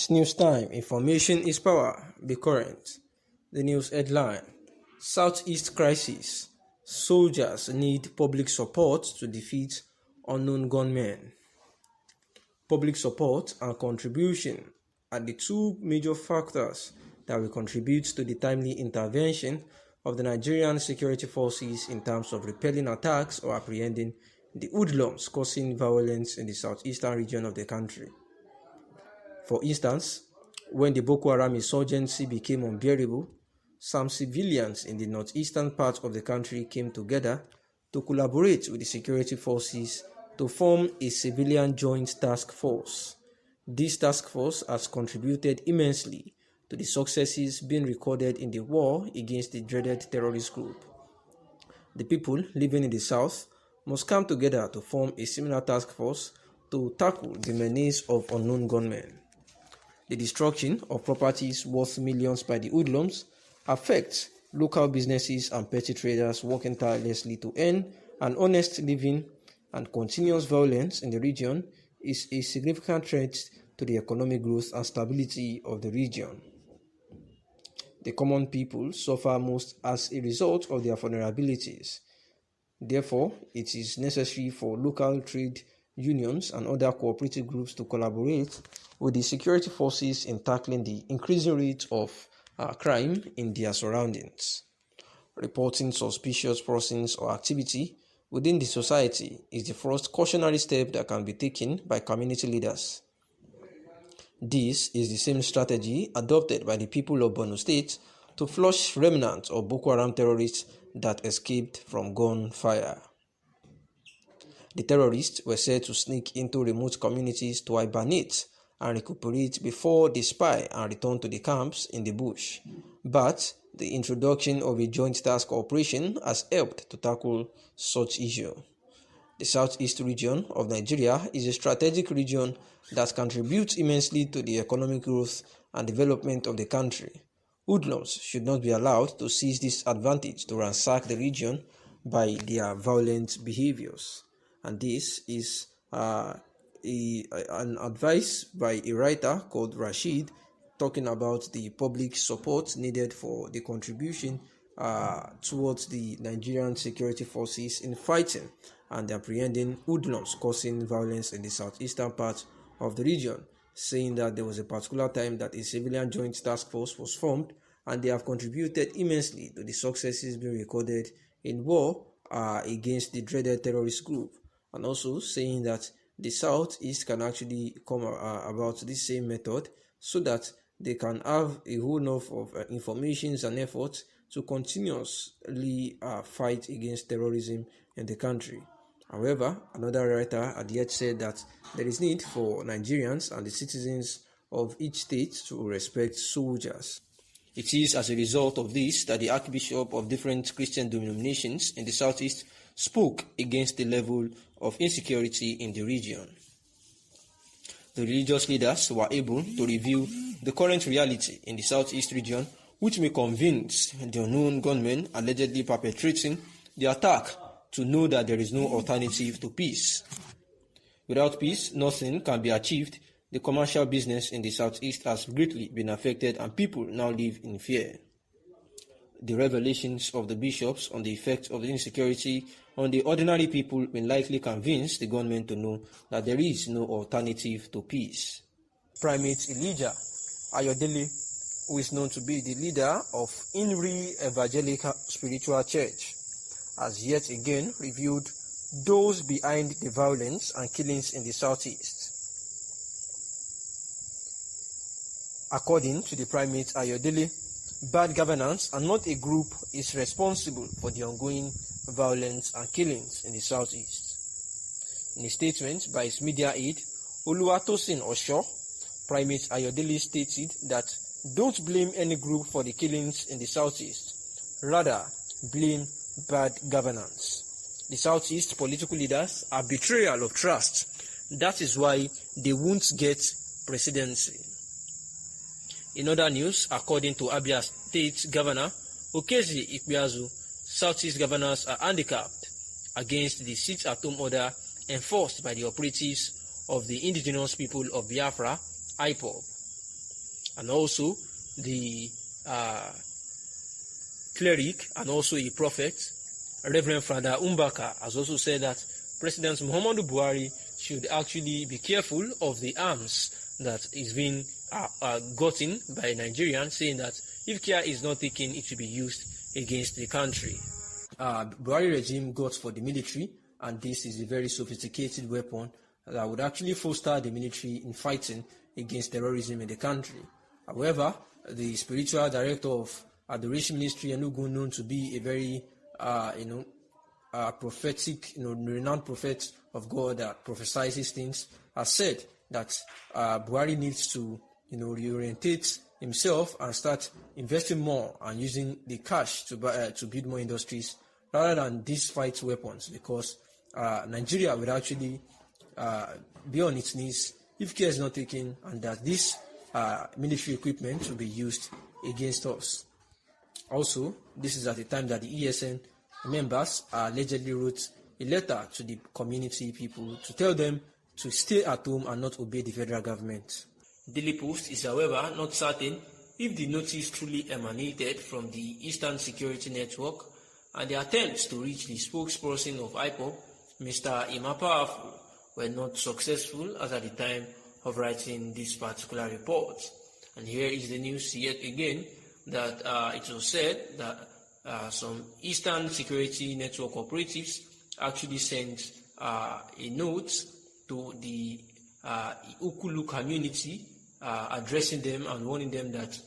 It's news time. Information is power. Be current. The news headline: Southeast crisis. Soldiers need public support to defeat unknown gunmen. Public support and contribution are the two major factors that will contribute to the timely intervention of the Nigerian security forces in terms of repelling attacks or apprehending the hoodlums causing violence in the southeastern region of the country. For instance, when the Boko Haram insurgency became unbearable, some civilians in the northeastern part of the country came together to collaborate with the security forces to form a civilian joint task force. This task force has contributed immensely to the successes being recorded in the war against the dreaded terrorist group. The people living in the south must come together to form a similar task force to tackle the menace of unknown gunmen. The destruction of properties worth millions by the hoodlums affects local businesses and petty traders working tirelessly to earn an honest living, and continuous violence in the region is a significant threat to the economic growth and stability of the region. The common people suffer most as a result of their vulnerabilities. Therefore, it is necessary for local trade unions and other cooperative groups to collaborate with the security forces in tackling the increasing rate of crime in their surroundings. Reporting suspicious persons or activity within the society is the first cautionary step that can be taken by community leaders. This is the same strategy adopted by the people of Borno State to flush remnants of Boko Haram terrorists that escaped from gunfire. The terrorists were said to sneak into remote communities to hibernate and recuperate before they spy and return to the camps in the bush. But the introduction of a joint task operation has helped to tackle such issue. The southeast region of Nigeria is a strategic region that contributes immensely to the economic growth and development of the country. Hoodlums should not be allowed to seize this advantage to ransack the region by their violent behaviors. And this is an advice by a writer called Rashid, talking about the public support needed for the contribution towards the Nigerian security forces in fighting and apprehending hoodlums causing violence in the southeastern part of the region, saying that there was a particular time that a civilian joint task force was formed and they have contributed immensely to the successes being recorded in war against the dreaded terrorist group, and also saying that the southeast can actually come about this same method so that they can have a whole enough of information and efforts to continuously fight against terrorism in the country. However, another writer had yet said that there is need for Nigerians and the citizens of each state to respect soldiers. It is as a result of this that the Archbishop of different Christian denominations in the southeast spoke against the level of insecurity in the region. The religious leaders were able to review the current reality in the southeast region, which may convince the unknown gunmen allegedly perpetrating the attack to know that there is no alternative to peace. Without peace, nothing can be achieved. The commercial business in the southeast has greatly been affected and people now live in fear. The revelations of the bishops on the effect of the insecurity on the ordinary people will likely convince the gunmen to know that there is no alternative to peace. Primate Elijah Ayodele, who is known to be the leader of Inri Evangelical Spiritual Church, has yet again revealed those behind the violence and killings in the southeast. According to the primate Ayodele, bad governance and not a group is responsible for the ongoing violence and killings in the southeast. In a statement by his media aide, Oluwatosin Osho, Primate Ayodele stated that don't blame any group for the killings in the southeast, rather blame bad governance. The southeast political leaders are betrayal of trust. That is why they won't get presidency. In other news, according to Abia State Governor Okezi Ikpeazu, Southeast governors are handicapped against the sit-at-home order enforced by the operatives of the indigenous people of Biafra, IPOB. And also the cleric and also a prophet, Reverend Father Umbaka, has also said that President Muhammadu Buhari should actually be careful of the arms that is being gotten by Nigerians, saying that if care is not taken, it will be used against the country. Buhari regime got for the military, and this is a very sophisticated weapon that would actually foster the military in fighting against terrorism in the country. However, the spiritual director of Adoration Ministry, Enugu, known to be a very prophetic, renowned prophet of God that prophesies things, has said that Buhari needs to, reorientate himself and start investing more and using the cash to build more industries rather than these fight weapons, because Nigeria will actually be on its knees if care is not taken, and that this military equipment will be used against us. Also, this is at a time that the ESN members allegedly wrote a letter to the community people to tell them to stay at home and not obey the federal government. Daily Post is, however, not certain if the notice truly emanated from the Eastern Security Network, and the attempts to reach the spokesperson of IPOB, Mr. Imapafu, were not successful as at the time of writing this particular report. And here is the news yet again, that it was said that some Eastern Security Network operatives actually sent a note to the Ukulu community addressing them and warning them that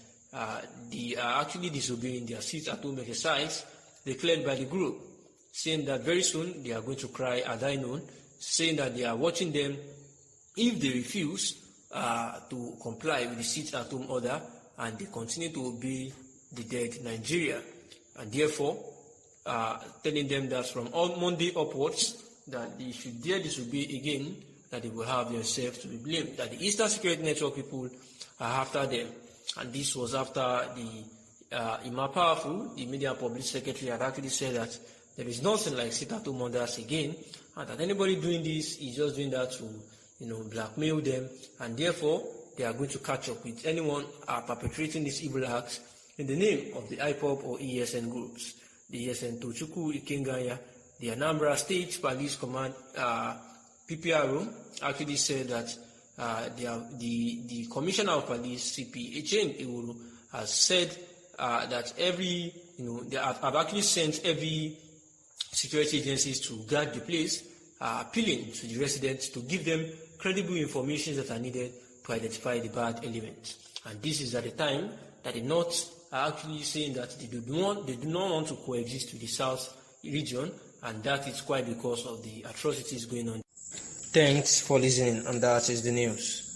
they are actually disobeying their sit-at-home exercise declared by the group, saying that very soon they are going to cry Adainun, saying that they are watching them if they refuse to comply with the sit-at-home order and they continue to obey the dead Nigeria, and therefore telling them that from on Monday upwards that they should dare disobey again, that they will have themselves to be blamed, that the Eastern Security Network people are after them. And this was after the Imapafu, the Media Public Secretary, had actually said that there is nothing like sit-at-home orders again, and that anybody doing this is just doing that to blackmail them, and therefore they are going to catch up with anyone perpetrating these evil acts in the name of the IPOB or ESN groups. The ESN Tochukwu Ikenganya, the Anambra State Police Command PPRO, actually said that the Commissioner of Police, CP Echen Iwuru, has said that they have actually sent every security agencies to guard the place, appealing to the residents to give them credible information that are needed to identify the bad elements. And this is at the time that the North are actually saying that they do not want to coexist with the South region, and that is quite because of the atrocities going on. Thanks for listening, and that is the news.